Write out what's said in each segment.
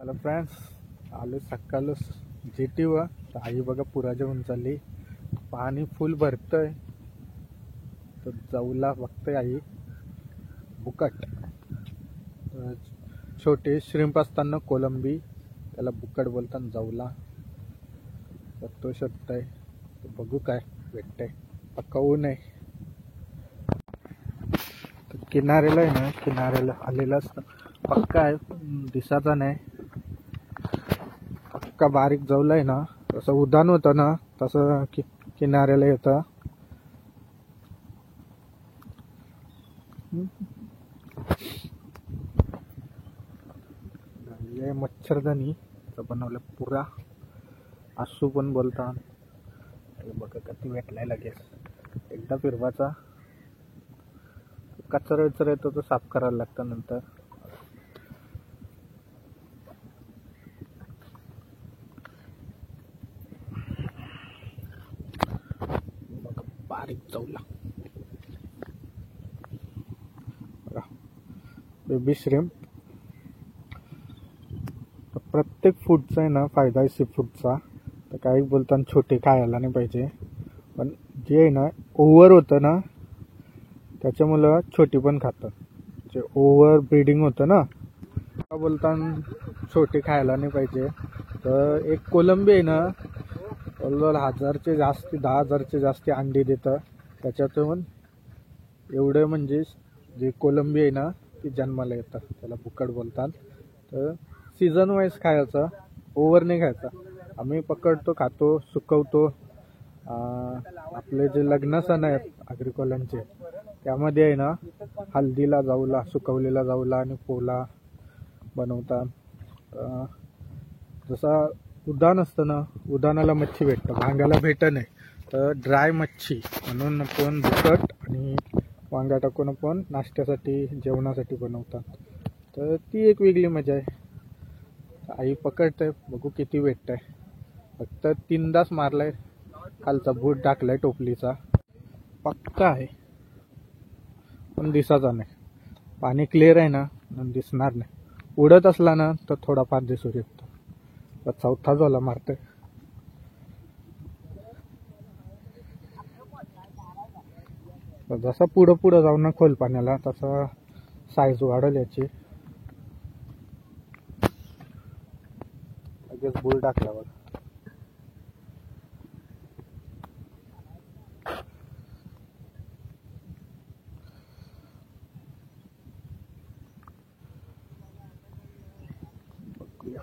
Hello friends, आलो सकाळ GT व आई बघा पुरा जेवून चालली. पाणी फुल भरतंय तर जाऊला बघतंय आई बुकट. छोटे श्रिम्प असताना कोलंबी, त्याला बुकट बोलतात. जाऊला तर तो शोधताय. बघू काय भेटतंय. पक्का ऊन आहे. किनाऱ्याला आहे ना, किनाऱ्याला आलेला असतं. पक्का आहे, दिसाचा नाही. पक्का बारीक जाऊला आहे ना, तसं उदान होतं ना तसं किनाऱ्याला येतं. हे मच्छरदानी बनवलं पुरा. आसू पण बोलतात. बघा किती भेटलाय लगेच. एकदा फिरवाचा कचरा विचरा येतो तो साफ करायला लागतं नंतर. बारीक जाऊला बेबी श्रिम्प. प्रत्येक फूडचा आहे ना फायदा आहे सी फूडचा. तर काही बोलताना छोटे खायला नाही पाहिजे, पण जे आहे ना ओव्हर होतं ना त्याच्यामुळं छोटी पण खातात. जे ओव्हर ब्रीडिंग होतं ना, बोलताना छोटे खायला नाही पाहिजे. तर एक कोलंबी आहे ना जवळजवळ 1000चे जास्ती 10,000चे जास्ती अंडी देतं. त्याच्यातून एवढं म्हणजे जे कोलंबी आहे ना ती जन्माला येतात. त्याला बुकट बोलतात. तर सीझन वाईज खायचं, ओव्हर नाही खायचा. आम्ही पकडतो, खातो, सुकवतो. आपले जे लग्न सण आहेत आग्रिकोलांचे, त्यामध्ये आहे ना हल्दीला जाऊला, सुकवलेला जाऊला आणि पोला बनवतात. जसा उदान असतं ना, उदानाला मच्छी भेटतं, भांग्याला भेटत नाही. तर ड्राय मच्छी म्हणून आपण बुकट आणि वांगा टाकून आपण नाश्त्यासाठी जेवणासाठी बनवतात. तर ती एक वेगळी मजा आहे. आई पकडते, बघू किती भेटतंय. फक्त 3दाच मारलाय. खालचा बूट टाकलाय टोपलीचा. पक्का आहे पण दिसाचा नाही. पाणी क्लिअर आहे ना, दिसणार नाही. उडत असला ना तर थोडाफार दिसू शकतो. तर चौथा झाला मारतोय. जसं पुढं पुढं जाऊ ना खोल पाण्याला तसं साईज वाढेल याची. लगेच बुल टाकल्यावर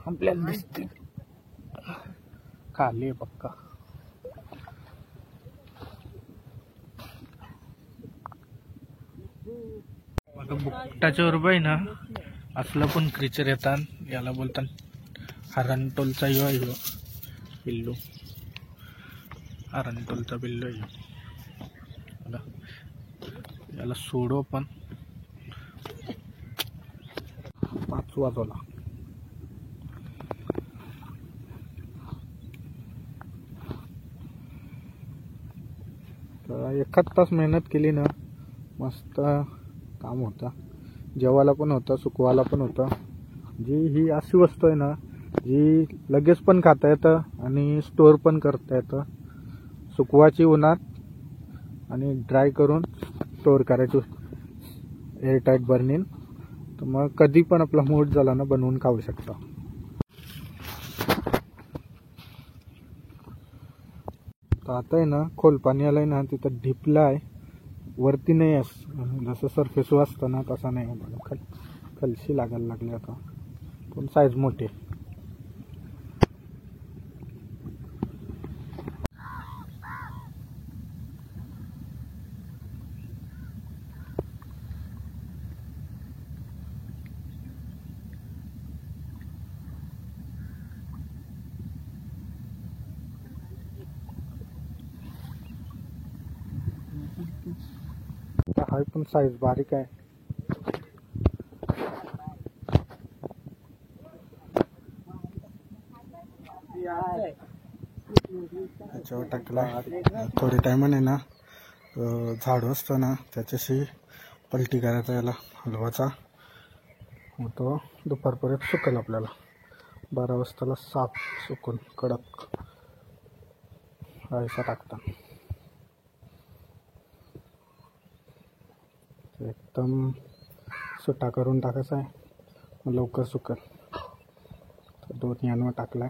आपल्याला दिसते खाली पक्का. बुकटाच्या बरोबर आहे ना असलं पण क्रिचर येतात. याला बोलतात हरणटोलचा यो पिल्लू. हरणटोलचा पिल्लू याला सोडू पण. 5वा झाला. तर 1 तास मेहनत केली ना मस्त काम होतं. जेवायला पण होतं, सुकवायला पण होतं. ही अशी वस्तू आहे ना जी लगेच पण खाता येतं आणि स्टोअर पण करता येतं. सुकवायची उन्हात आणि ड्राय करून स्टोअर करायची एअरटाईट बर्निंग. तर मग कधी पण आपला मूड झाला ना बनवून खाऊ शकता. तर आता आहे ना खोल पाणी आलंय ना, तिथं ढिपला आहे. वरती नाही आहे, जसं सरफेस असतं ना तसा नाही. खालशी लागायला लागले आता, पण साईज मोठी. हाय पण साईज बारीक आहे. याच्यावर टाकला. थोडे टायमाने ना झाडू असतं ना त्याच्याशी पलटी करायचा, याला हलवाचा. तो दुपारपर्यंत सुकेल आपल्याला. 12 वाजताला साफ सुकून कडक रायसा टाकता. एकदम सुट्टा करून टाकायचा आहे, मग लवकर सुकल. तर 2 यानं टाकलाय.